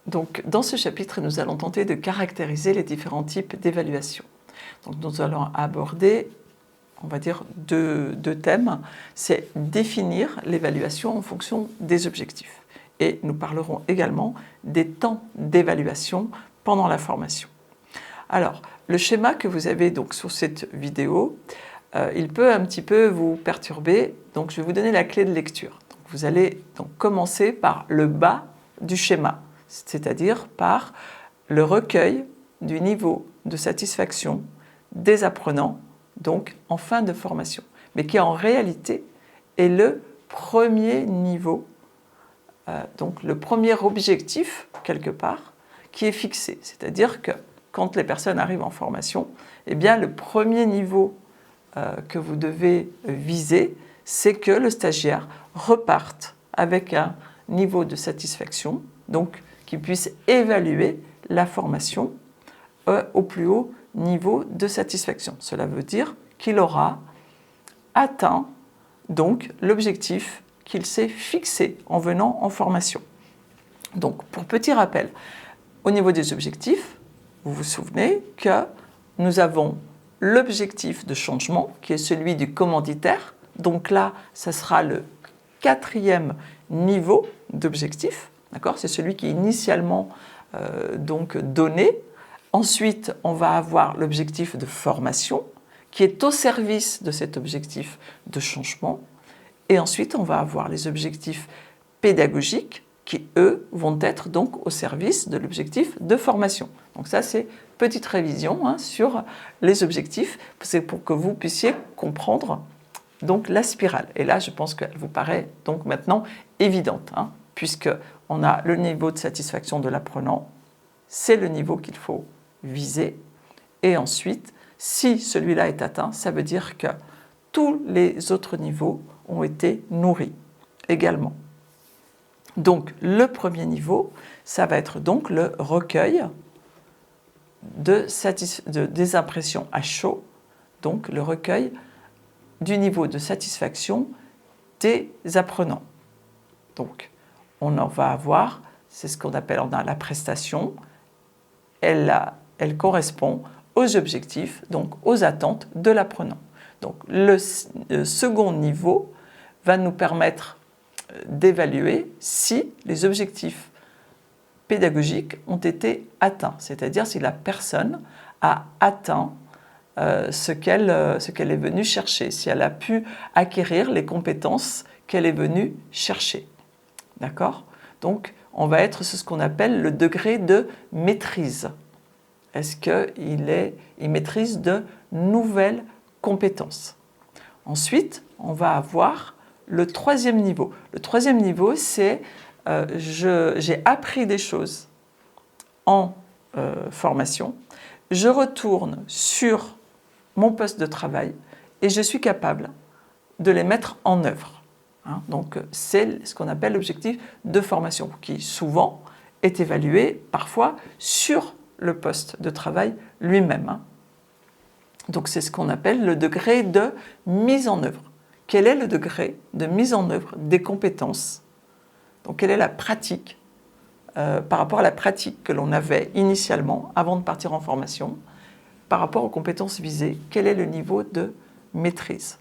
Donc, dans ce chapitre, nous allons tenter de caractériser les différents types d'évaluation. Donc, nous allons aborder, on va dire, deux thèmes. C'est définir l'évaluation en fonction des objectifs. Et nous parlerons également des temps d'évaluation pendant la formation. Alors, le schéma que vous avez donc sur cette vidéo, il peut un petit peu vous perturber. Donc, je vais vous donner la clé de lecture. Donc, vous allez donc commencer par le bas du schéma, c'est-à-dire par le recueil du niveau de satisfaction des apprenants, donc en fin de formation, mais qui en réalité est le premier niveau, donc le premier objectif, quelque part, qui est fixé. C'est-à-dire que quand les personnes arrivent en formation, eh bien, le premier niveau que vous devez viser, c'est que le stagiaire reparte avec un niveau de satisfaction, donc qu'il puisse évaluer la formation au plus haut niveau de satisfaction. Cela veut dire qu'il aura atteint donc l'objectif qu'il s'est fixé en venant en formation. Donc, pour petit rappel, au niveau des objectifs, vous vous souvenez que nous avons l'objectif de changement, qui est celui du commanditaire. Donc là, ça sera le 4e niveau d'objectif. D'accord ? C'est celui qui est initialement donc donné. Ensuite, on va avoir l'objectif de formation, qui est au service de cet objectif de changement. Et ensuite, on va avoir les objectifs pédagogiques, qui, eux, vont être donc au service de l'objectif de formation. Donc ça, c'est petite révision sur les objectifs, c'est pour que vous puissiez comprendre donc la spirale. Et là, je pense qu'elle vous paraît donc maintenant évidente, puisqu'on a le niveau de satisfaction de l'apprenant, c'est le niveau qu'il faut viser. Et ensuite, si celui-là est atteint, ça veut dire que tous les autres niveaux ont été nourris également. Donc, le premier niveau, ça va être donc le recueil des impressions à chaud, donc le recueil du niveau de satisfaction des apprenants. Donc, on en va avoir, c'est ce qu'on appelle la prestation, elle correspond aux objectifs, donc aux attentes de l'apprenant. Donc, le second niveau va nous permettre d'évaluer si les objectifs pédagogiques ont été atteints, c'est-à-dire si la personne a atteint ce qu'elle est venue chercher, si elle a pu acquérir les compétences qu'elle est venue chercher. D'accord ? Donc, on va être sur ce qu'on appelle le degré de maîtrise. Est-ce qu'il maîtrise de nouvelles compétences ? Ensuite, on va avoir le 3e niveau. Le 3e niveau, c'est j'ai appris des choses en formation, je retourne sur mon poste de travail et je suis capable de les mettre en œuvre. Donc, c'est ce qu'on appelle l'objectif de formation, qui souvent est évalué parfois sur le poste de travail lui-même. Donc, c'est ce qu'on appelle le degré de mise en œuvre. Quel est le degré de mise en œuvre des compétences ? Donc, quelle est la pratique par rapport à la pratique que l'on avait initialement avant de partir en formation, par rapport aux compétences visées, quel est le niveau de maîtrise ?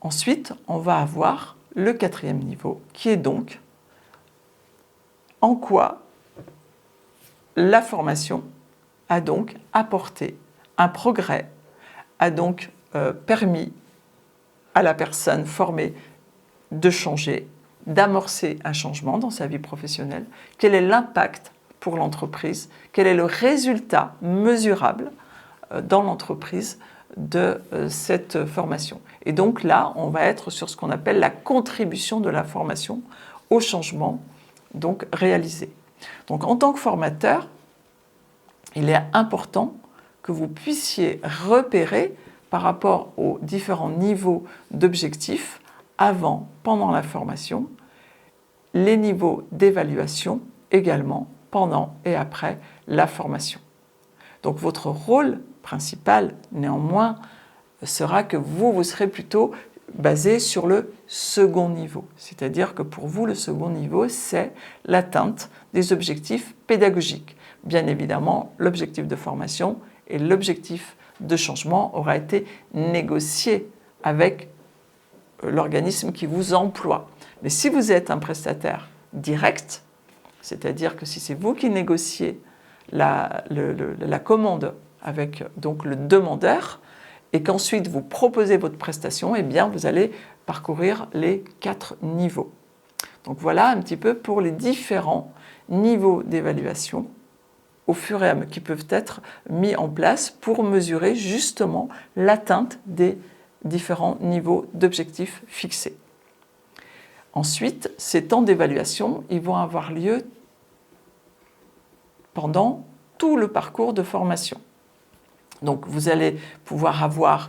Ensuite, on va avoir le 4e niveau, qui est donc en quoi la formation a donc apporté un progrès, a donc permis à la personne formée de changer, d'amorcer un changement dans sa vie professionnelle, quel est l'impact pour l'entreprise, quel est le résultat mesurable dans l'entreprise de cette formation. Et donc là, on va être sur ce qu'on appelle la contribution de la formation au changement donc réalisé. Donc en tant que formateur, il est important que vous puissiez repérer par rapport aux différents niveaux d'objectifs avant, pendant la formation, les niveaux d'évaluation également pendant et après la formation. Donc votre rôle principal, néanmoins, sera que vous serez plutôt basé sur le second niveau. C'est-à-dire que pour vous, le second niveau, c'est l'atteinte des objectifs pédagogiques. Bien évidemment, l'objectif de formation et l'objectif de changement aura été négocié avec l'organisme qui vous emploie. Mais si vous êtes un prestataire direct, c'est-à-dire que si c'est vous qui négociez la commande avec donc le demandeur et qu'ensuite vous proposez votre prestation, eh bien vous allez parcourir les 4 niveaux. Donc voilà un petit peu pour les différents niveaux d'évaluation au fur et à mesure qui peuvent être mis en place pour mesurer justement l'atteinte des différents niveaux d'objectifs fixés. Ensuite, ces temps d'évaluation, ils vont avoir lieu pendant tout le parcours de formation. Donc vous allez pouvoir avoir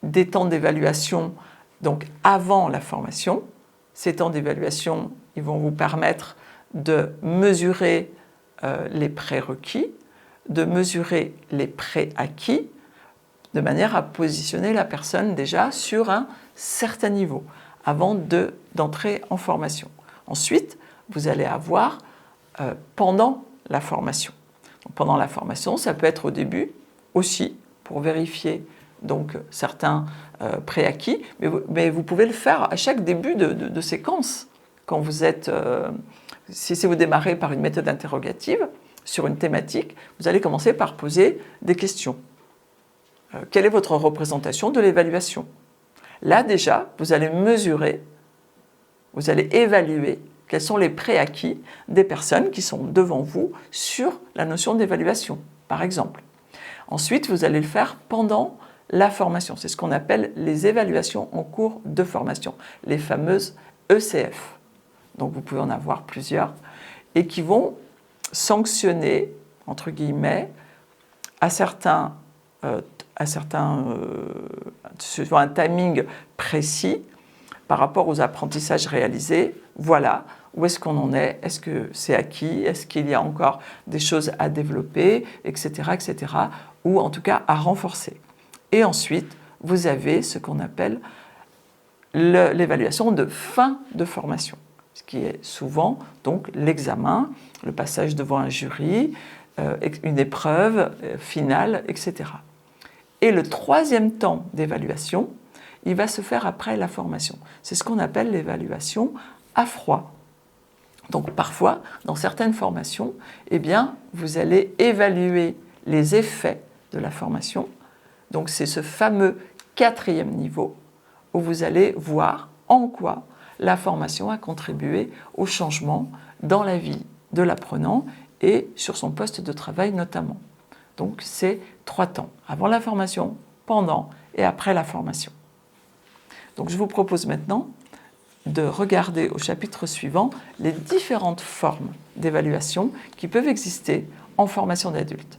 des temps d'évaluation donc avant la formation. Ces temps d'évaluation, ils vont vous permettre de mesurer les prérequis, de mesurer les préacquis, de manière à positionner la personne déjà sur un certain niveau avant d'entrer en formation. Ensuite, vous allez avoir pendant la formation. Donc, pendant la formation, ça peut être au début aussi pour vérifier donc, certains préacquis, mais vous pouvez le faire à chaque début de séquence. Quand vous êtes, si vous démarrez par une méthode interrogative sur une thématique, vous allez commencer par poser des questions. Quelle est votre représentation de l'évaluation? Là déjà, vous allez mesurer, vous allez évaluer quels sont les préacquis des personnes qui sont devant vous sur la notion d'évaluation, par exemple. Ensuite, vous allez le faire pendant la formation. C'est ce qu'on appelle les évaluations en cours de formation, les fameuses ECF. Donc vous pouvez en avoir plusieurs, et qui vont sanctionner, entre guillemets, sur un timing précis par rapport aux apprentissages réalisés. Voilà, où est-ce qu'on en est? Est-ce que c'est acquis? Est-ce qu'il y a encore des choses à développer, etc., etc., ou en tout cas à renforcer. Et ensuite, vous avez ce qu'on appelle l'évaluation de fin de formation, ce qui est souvent donc l'examen, le passage devant un jury, une épreuve finale, etc. Et le troisième temps d'évaluation, il va se faire après la formation. C'est ce qu'on appelle l'évaluation à froid. Donc parfois, dans certaines formations, eh bien, vous allez évaluer les effets de la formation. Donc c'est ce fameux 4e niveau où vous allez voir en quoi la formation a contribué au changement dans la vie de l'apprenant et sur son poste de travail notamment. Donc c'est 3 temps, avant la formation, pendant et après la formation. Donc je vous propose maintenant de regarder au chapitre suivant les différentes formes d'évaluation qui peuvent exister en formation d'adultes.